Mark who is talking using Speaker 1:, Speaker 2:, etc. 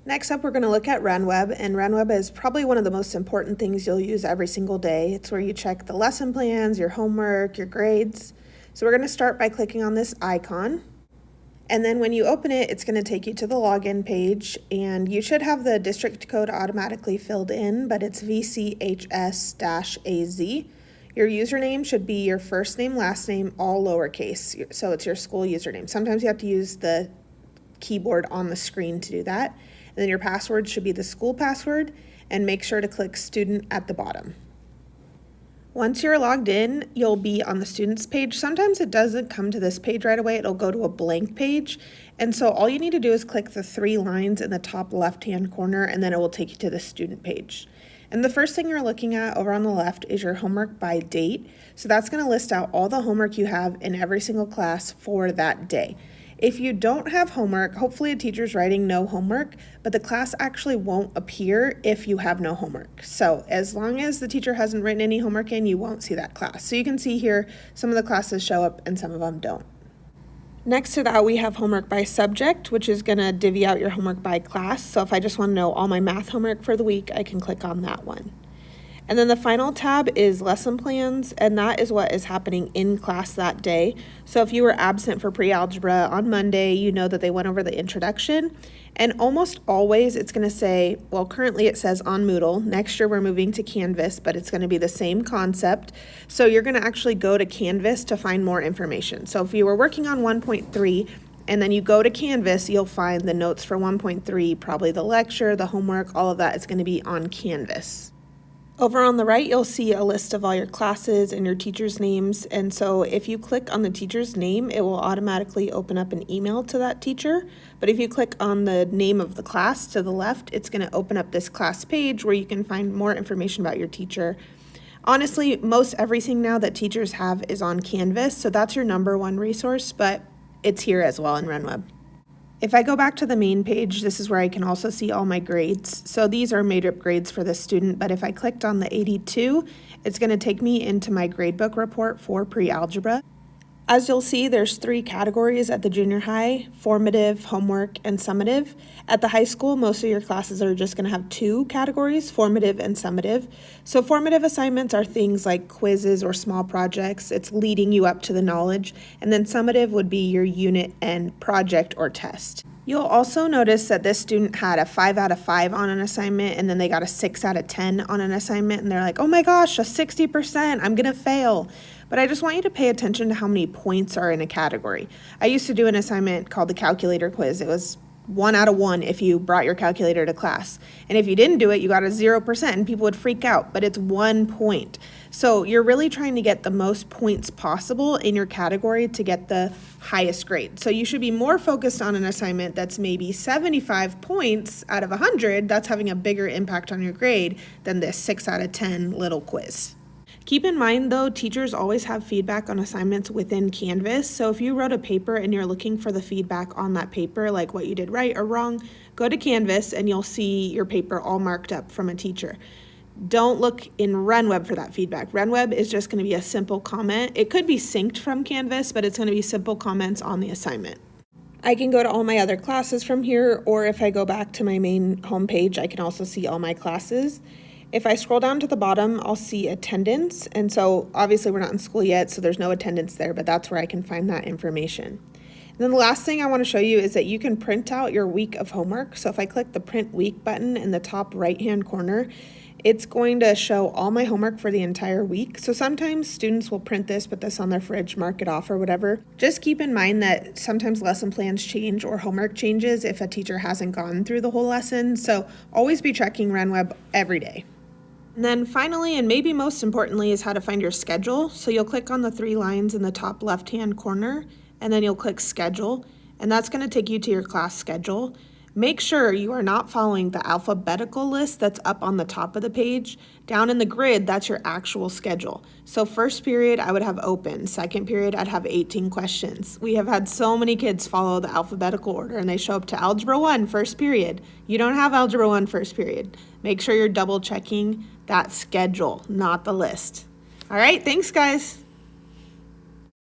Speaker 1: Next up, we're going to look at RenWeb, and RenWeb is probably one of the most important things you'll use every single day. It's where you check the lesson plans, your homework, your grades. So we're going to start by clicking on this icon. And then when you open it, it's going to take you to the login page, and you should have the district code automatically filled in, but it's VCHS-AZ. Your username should be your first name, last name, all lowercase. So it's your school username. Sometimes you have to use the keyboard on the screen to do that. And then your password should be the school password, and make sure to click student at the bottom. Once you're logged in, you'll be on the students page. Sometimes it doesn't come to this page right away. It'll go to a blank page. And so all you need to do is click the 3 lines in the top left-hand corner, and then it will take you to the student page. And the first thing you're looking at over on the left is your homework by date. So that's going to list out all the homework you have in every single class for that day. If you don't have homework, hopefully a teacher's writing no homework, but the class actually won't appear if you have no homework. So as long as the teacher hasn't written any homework in, you won't see that class. So you can see here, some of the classes show up and some of them don't. Next to that, we have homework by subject, which is going to divvy out your homework by class. So if I just want to know all my math homework for the week, I can click on that one. And then the final tab is lesson plans, and that is what is happening in class that day. So if you were absent for pre-algebra on Monday, you know that they went over the introduction. And almost always it's going to say, well, currently it says on Moodle. Next year we're moving to Canvas, but it's going to be the same concept. So you're going to actually go to Canvas to find more information. So if you were working on 1.3, and then you go to Canvas, you'll find the notes for 1.3, probably the lecture, the homework, all of that is going to be on Canvas. Over on the right, you'll see a list of all your classes and your teachers' names. And so if you click on the teacher's name, it will automatically open up an email to that teacher. But if you click on the name of the class to the left, it's going to open up this class page where you can find more information about your teacher. Honestly, most everything now that teachers have is on Canvas, so that's your #1 resource, but it's here as well in RenWeb. If I go back to the main page, this is where I can also see all my grades. So these are made-up grades for this student, but if I clicked on the 82, it's going to take me into my gradebook report for pre-algebra. As you'll see, there's 3 categories at the junior high: formative, homework, and summative. At the high school, most of your classes are just going to have 2 categories, formative and summative. So formative assignments are things like quizzes or small projects. It's leading you up to the knowledge. And then summative would be your unit and project or test. You'll also notice that this student had a 5 out of 5 on an assignment, and then they got a 6 out of 10 on an assignment, and they're like, oh my gosh, a 60%, I'm gonna fail. But I just want you to pay attention to how many points are in a category. I used to do an assignment called the calculator quiz. It was 1 out of 1 if you brought your calculator to class. And if you didn't do it, you got a 0%, and people would freak out, but it's 1 point. So you're really trying to get the most points possible in your category to get the highest grade. So you should be more focused on an assignment that's maybe 75 points out of 100, that's having a bigger impact on your grade than this 6 out of 10 little quiz. Keep in mind though, teachers always have feedback on assignments within Canvas. So if you wrote a paper and you're looking for the feedback on that paper, like what you did right or wrong, go to Canvas and you'll see your paper all marked up from a teacher. Don't look in RenWeb for that feedback. RenWeb is just going to be a simple comment. It could be synced from Canvas, but it's going to be simple comments on the assignment. I can go to all my other classes from here, or if I go back to my main homepage, I can also see all my classes. If I scroll down to the bottom, I'll see attendance. And so obviously we're not in school yet, so there's no attendance there, but that's where I can find that information. And then the last thing I want to show you is that you can print out your week of homework. So if I click the print week button in the top right-hand corner, it's going to show all my homework for the entire week. So sometimes students will print this, put this on their fridge, mark it off or whatever. Just keep in mind that sometimes lesson plans change or homework changes if a teacher hasn't gone through the whole lesson. So always be checking RenWeb every day. And then finally, and maybe most importantly, is how to find your schedule. So you'll click on the 3 lines in the top left-hand corner, and then you'll click schedule, and that's going to take you to your class schedule. Make sure you are not following the alphabetical list that's up on the top of the page. Down in the grid, that's your actual schedule. So first period, I would have open. Second period, I'd have 18 questions. We have had so many kids follow the alphabetical order and they show up to Algebra 1, first period. You don't have Algebra 1, first period. Make sure you're double checking that schedule, not the list. All right, thanks guys.